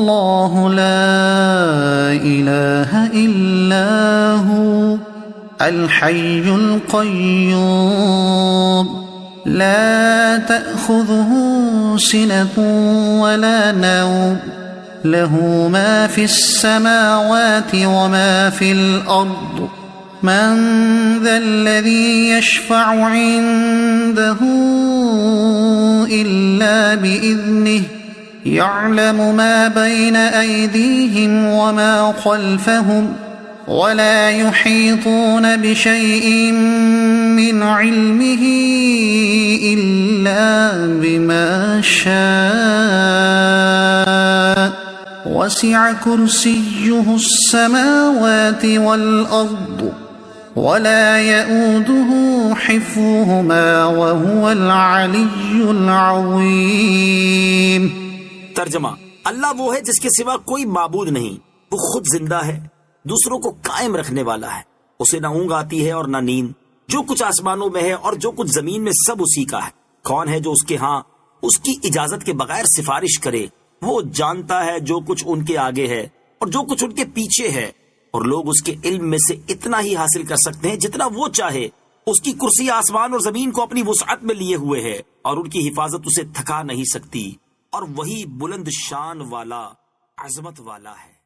अल्लाहु ला इलाहा इल्ला हु अल हय्युल क़य्यूम ला तअख़ुज़ुहु सिनतुन वला नौम लहू मा फिस समावाति व मा फिल अर्द मन ज़ल्लज़ी यशफ़अु इन्दहु इल्ला बिइज़्निहि यअलमु मा बैन अयदीहिम व मा ख़ल्फ़हुम वला युहीतून बिशैइन मिन इल्मिहि इल्ला बिमा शाअ वसिअ कुर्सियुहु अस्समावाति वल अर्द वला यऊदुहु हिफ्ज़ुहुमा व हुवल अलिय्युल अज़ीम। तर्जमा, अल्लाह वो है जिसके सिवा कोई माबूद नहीं। वो खुद जिंदा है, दूसरों को कायम रखने वाला है। उसे ना ऊँग आती है और ना नींद। जो कुछ आसमानों में है और जो कुछ जमीन में सब उसी का है। कौन है जो उसके यहाँ उसकी इजाजत के बगैर सिफारिश करे? वो जानता है जो कुछ उनके आगे है और जो कुछ उनके पीछे है, और लोग उसके इल्म में से इतना ही हासिल कर सकते हैं जितना वो चाहे। उसकी कुर्सी आसमान और जमीन को अपनी वुसअत में लिए हुए है और उनकी हिफाजत उसे थका नहीं सकती, और वही बुलंद शान वाला, अजमत वाला है।